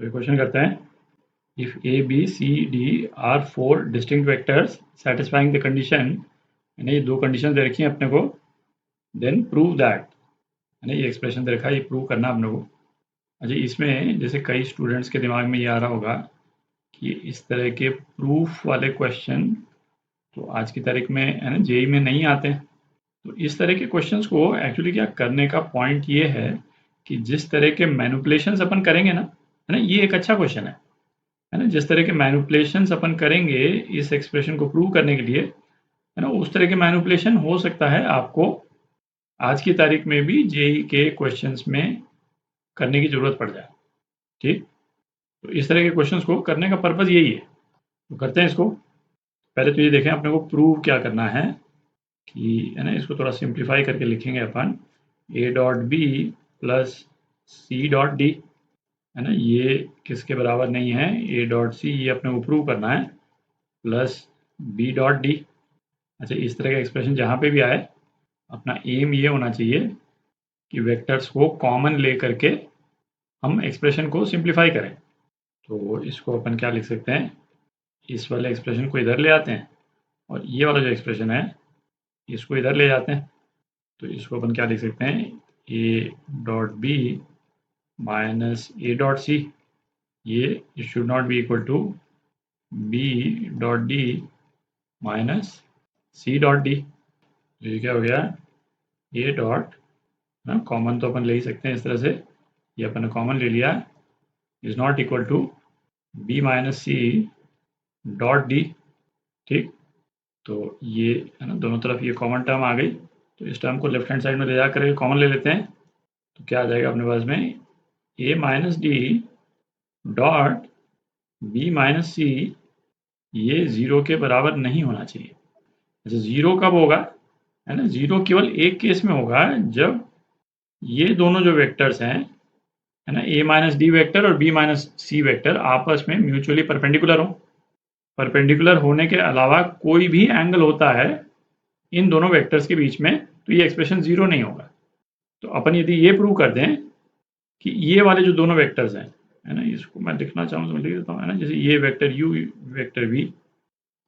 तो ये क्वेश्चन करते हैं, if A B C D are 4 distinct vectors satisfying the condition, यानी ये 2 कंडीशन दे रखी हैं अपने को, देन प्रूव दैट, यानी ये एक्सप्रेशन दे रखा है, ये प्रूव करना अपने को। अच्छा, इसमें जैसे कई स्टूडेंट्स के दिमाग में ये आ रहा होगा कि इस तरह के प्रूफ वाले क्वेश्चन तो आज की तारीख में है ना जेई में नहीं आते हैं। तो इस तरह के क्वेश्चंस को एक्चुअली क्या करने का पॉइंट ये है कि जिस तरह के मैनिपुलेशंस अपन करेंगे ना, है ना, ये एक अच्छा क्वेश्चन है ना, जिस तरह के मैनिपुलेशंस अपन करेंगे इस एक्सप्रेशन को प्रूव करने के लिए, है ना, उस तरह के मैनिपुलेशन हो सकता है आपको आज की तारीख में भी जेई के क्वेश्चंस में करने की ज़रूरत पड़ जाए। ठीक, तो इस तरह के क्वेश्चंस को करने का पर्पज़ यही है। तो करते हैं इसको। पहले तो ये देखें अपने को प्रूव क्या करना है कि, है ना, इसको थोड़ा सिंप्लीफाई करके लिखेंगे अपन, A dot B plus C dot D, है ना, ये किसके बराबर नहीं है, ए डॉट सी, ये अपने को प्रूव करना है, प्लस बी डॉट डी। अच्छा, इस तरह का एक्सप्रेशन जहाँ पे भी आए, अपना एम ये होना चाहिए कि वेक्टर्स को कॉमन ले करके हम एक्सप्रेशन को सिंप्लीफाई करें। तो इसको अपन क्या लिख सकते हैं, इस वाले एक्सप्रेशन को इधर ले आते हैं और ये वाला जो एक्सप्रेशन है इसको इधर ले जाते हैं। तो इसको अपन क्या लिख सकते हैं, A dot B minus A dot C, ये should not be equal to B dot D minus C dot D. तो ये क्या हो गया, ए डॉट ना, कॉमन तो अपन ले ही सकते हैं इस तरह से, ये अपन ने कॉमन ले लिया, is not equal to B minus C dot D. ठीक, तो ये है ना, दोनों तरफ ये कॉमन टर्म आ गई, तो इस टर्म को लेफ्ट हैंड साइड में ले जाकर कॉमन ले लेते हैं। तो क्या आ जाएगा अपने पास में, A minus D dot B minus C, ये 0 के बराबर नहीं होना चाहिए। अच्छा, 0 कब होगा, है ना, 0 केवल एक केस में होगा, जब ये दोनों जो वेक्टर्स हैं, है ना, ए माइनस डी वेक्टर और बी माइनस सी वेक्टर आपस में म्यूचुअली परपेंडिकुलर हो। परपेंडिकुलर होने के अलावा कोई भी एंगल होता है इन दोनों वेक्टर्स के बीच में, तो ये एक्सप्रेशन 0 नहीं होगा। तो अपन यदि ये प्रूव कर दें कि ये वाले जो दोनों वेक्टर्स हैं, है ना, इसको मैं लिखना चाहूँ तो मैं लिख देता हूँ, है ना, जैसे ये वेक्टर u वेक्टर v,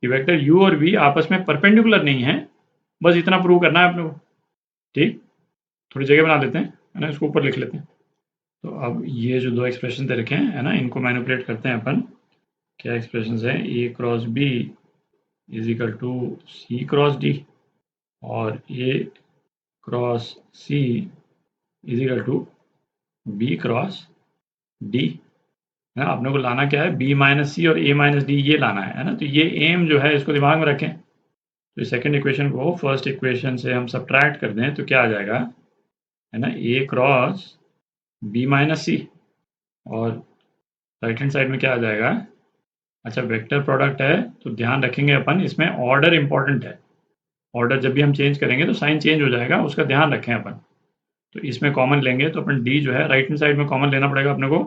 ये वेक्टर u और v आपस में परपेंडिकुलर नहीं है, बस इतना प्रूव करना है अपने को। ठीक, थोड़ी जगह बना लेते हैं, है ना, इसको ऊपर लिख लेते हैं। तो अब ये जो 2 एक्सप्रेशन दे रखे हैं, है ना, इनको मैनिपुलेट करते हैं अपन। क्या एक्सप्रेशन है, A cross B is equal to C cross D और A cross C is equal to B cross D. है ना, अपने को लाना क्या है, बी माइनस सी और ए माइनस डी, ये लाना है ना, तो ये एम जो है इसको दिमाग में रखें। तो सेकंड इक्वेशन को फर्स्ट इक्वेशन से हम सब्ट्रैक्ट कर दें तो क्या आ जाएगा, है ना, ए क्रॉस बी माइनस सी, और राइट हैंड साइड में क्या आ जाएगा। अच्छा, वेक्टर प्रोडक्ट है तो ध्यान रखेंगे अपन, इसमें ऑर्डर इंपॉर्टेंट है, ऑर्डर जब भी हम चेंज करेंगे तो साइन चेंज हो जाएगा, उसका ध्यान रखें अपन। तो इसमें कॉमन लेंगे तो अपन डी जो है राइट हैंड साइड में कॉमन लेना पड़ेगा अपने को,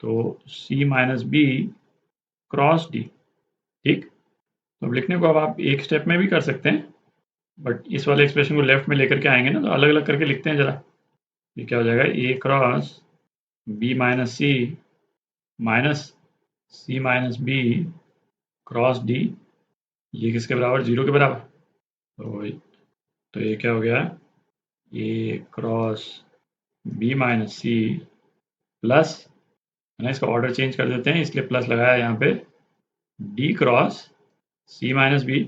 तो सी माइनस बी क्रॉस डी। ठीक, तो अब लिखने को अब आप एक स्टेप में भी कर सकते हैं, बट इस वाले एक्सप्रेशन को लेफ्ट में लेकर के आएंगे ना, तो अलग अलग करके लिखते हैं जरा। ये क्या हो जाएगा, ए क्रॉस बी माइनस सी माइनस सी माइनस बी क्रॉस डी, ये किसके बराबर, 0 के बराबर। तो ये क्या हो गया, A cross B minus C plus, है ना, इसका ऑर्डर चेंज कर देते हैं इसलिए प्लस लगाया यहाँ पे, डी क्रॉस सी माइनस बी।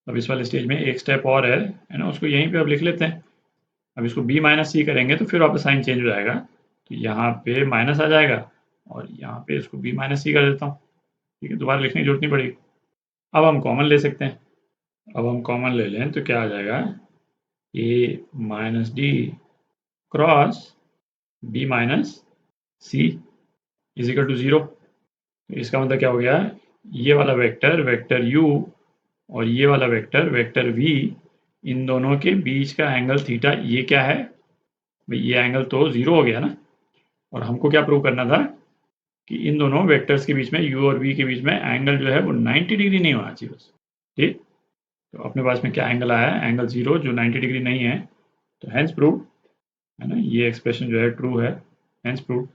अब इस वाले स्टेज में एक स्टेप और है ना, उसको यहीं पे अब लिख लेते हैं। अब इसको बी माइनस सी करेंगे तो फिर वापस साइन चेंज हो जाएगा, तो यहाँ पे माइनस आ जाएगा और यहाँ पे इसको बी माइनस सी कर देता हूँ। ठीक है, दोबारा लिखने की जरूरत नहीं पड़ेगी। अब हम कॉमन ले सकते हैं, अब हम कॉमन ले लें तो क्या आ जाएगा, A minus D cross B minus C is equal to 0। तो इसका मतलब क्या हो गया, ये वाला वेक्टर वेक्टर u और ये वाला वेक्टर वेक्टर v, इन दोनों के बीच का एंगल थीटा, ये क्या है भाई, ये एंगल तो 0 हो गया ना। और हमको क्या प्रूव करना था कि इन दोनों वेक्टर्स के बीच में u और v के बीच में एंगल जो है वो 90 डिग्री नहीं होना चाहिए बस। ठीक, तो अपने पास में क्या एंगल आया, एंगल 0 जो 90 डिग्री नहीं है, तो हेंस प्रूव, है ना, ये एक्सप्रेशन जो है ट्रू है, हेंस प्रूव।